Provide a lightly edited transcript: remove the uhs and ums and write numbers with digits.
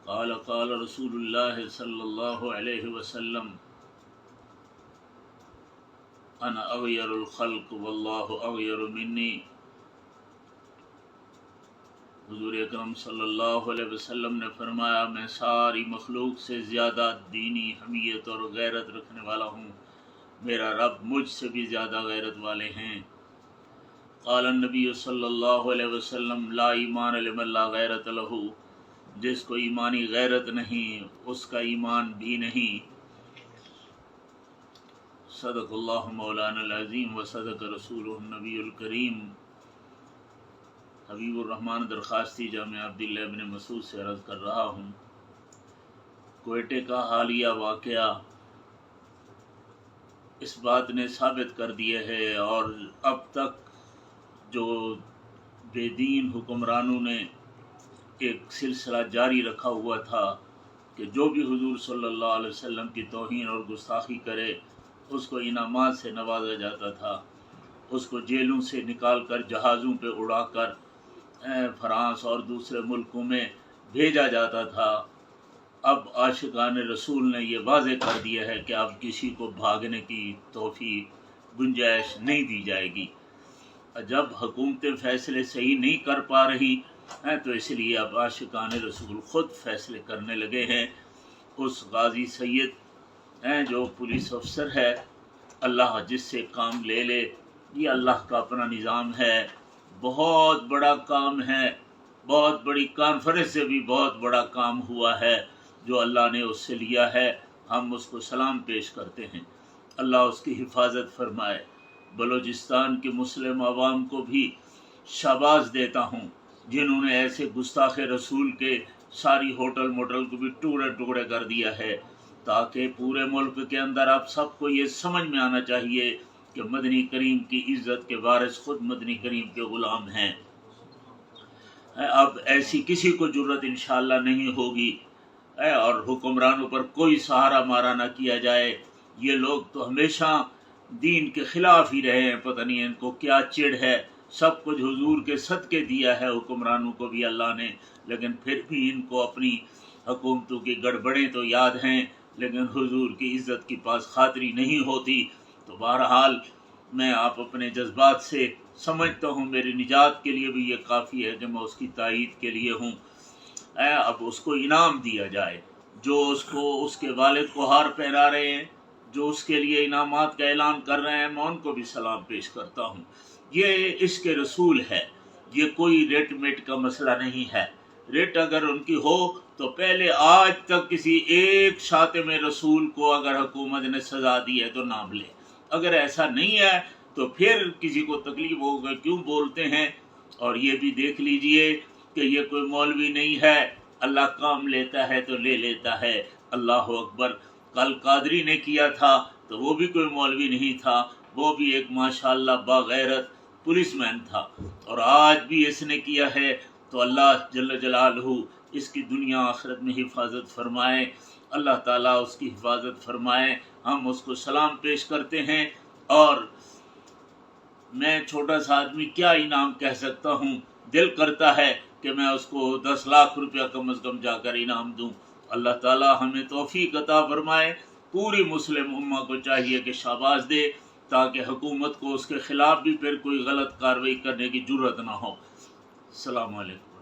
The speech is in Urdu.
قال قال رسول اللہ صلی اللہ علیہ وسلم انا اغیر الخلق واللہ اغیر منی۔ حضور اکرم صلی اللہ علیہ وسلم نے فرمایا میں ساری مخلوق سے زیادہ دینی حمیت اور غیرت رکھنے والا ہوں، میرا رب مجھ سے بھی زیادہ غیرت والے ہیں۔ قال النبی صلی اللہ علیہ وسلم لا ایمان لمن لا غیرت لہ، جس کو ایمانی غیرت نہیں اس کا ایمان بھی نہیں۔ صدق اللہ مولانا العظیم و صدق رسولہ النبی الکریم۔ حبیب الرحمن درخواستی جامعہ عبداللہ ابن مسعود سے عرض کر رہا ہوں، کوئٹے کا حالیہ واقعہ اس بات نے ثابت کر دیا ہے، اور اب تک جو بے دین حکمرانوں نے ایک سلسلہ جاری رکھا ہوا تھا کہ جو بھی حضور صلی اللہ علیہ وسلم کی توہین اور گستاخی کرے اس کو انعامات سے نوازا جاتا تھا، اس کو جیلوں سے نکال کر جہازوں پہ اڑا کر فرانس اور دوسرے ملکوں میں بھیجا جاتا تھا۔ اب عاشقان رسول نے یہ واضح کر دیا ہے کہ اب کسی کو بھاگنے کی توفیق گنجائش نہیں دی جائے گی۔ جب حکومتیں فیصلے صحیح نہیں کر پا رہی ہیں تو اس لیے اب عاشقان رسول خود فیصلے کرنے لگے ہیں۔ اس غازی سید جو پولیس افسر ہے، اللہ جس سے کام لے لے، یہ اللہ کا اپنا نظام ہے، بہت بڑا کام ہے، بہت بڑی کانفرنس سے بھی بہت بڑا کام ہوا ہے جو اللہ نے اس سے لیا ہے۔ ہم اس کو سلام پیش کرتے ہیں، اللہ اس کی حفاظت فرمائے۔ بلوچستان کے مسلم عوام کو بھی شاباش دیتا ہوں جنہوں نے ایسے گستاخ رسول کے ساری ہوٹل موٹل کو بھی ٹکڑے ٹکڑے کر دیا ہے، تاکہ پورے ملک کے اندر اب سب کو یہ سمجھ میں آنا چاہیے کہ مدنی کریم کی عزت کے وارث خود مدنی کریم کے غلام ہیں۔ اب ایسی کسی کو جرت انشاءاللہ نہیں ہوگی، اور حکمرانوں پر کوئی سہارا مارا نہ کیا جائے۔ یہ لوگ تو ہمیشہ دین کے خلاف ہی رہے ہیں، پتہ نہیں ان کو کیا چڑ ہے۔ سب کچھ حضور کے صدقے دیا ہے حکمرانوں کو بھی اللہ نے، لیکن پھر بھی ان کو اپنی حکومتوں کی گڑبڑیں تو یاد ہیں، لیکن حضور کی عزت کی پاس خاطری نہیں ہوتی۔ تو بہرحال میں آپ اپنے جذبات سے سمجھتا ہوں میری نجات کے لیے بھی یہ کافی ہے کہ میں اس کی تائید کے لیے ہوں۔ اب اس کو انعام دیا جائے، جو اس کو اس کے والد کو ہار پہنا رہے ہیں، جو اس کے لیے انعامات کا اعلان کر رہے ہیں، میں ان کو بھی سلام پیش کرتا ہوں۔ یہ عشق رسول ہے، یہ کوئی ریٹ میٹ کا مسئلہ نہیں ہے۔ ریٹ اگر ان کی ہو تو پہلے آج تک کسی ایک شاتم رسول کو اگر حکومت نے سزا دی ہے تو نام لے، اگر ایسا نہیں ہے تو پھر کسی کو تکلیف ہوگا کیوں بولتے ہیں۔ اور یہ بھی دیکھ لیجئے کہ یہ کوئی مولوی نہیں ہے، اللہ کام لیتا ہے تو لے لیتا ہے۔ اللہ اکبر۔ کل قادری نے کیا تھا تو وہ بھی کوئی مولوی نہیں تھا، وہ بھی ایک ماشاءاللہ باغیرت پولیس مین تھا، اور آج بھی اس نے کیا ہے تو اللہ جل جلالہ اس کی دنیا آخرت میں حفاظت فرمائے، اللہ تعالیٰ اس کی حفاظت فرمائے۔ ہم اس کو سلام پیش کرتے ہیں، اور میں چھوٹا سا آدمی کیا انعام کہہ سکتا ہوں، دل کرتا ہے کہ میں اس کو 10 لاکھ روپیہ کم از کم جا کر انعام دوں۔ اللہ تعالیٰ ہمیں توفیق عطا فرمائے۔ پوری مسلم امہ کو چاہیے کہ شاباش دے، تاکہ حکومت کو اس کے خلاف بھی پھر کوئی غلط کارروائی کرنے کی جرت نہ ہو۔ السلام علیکم۔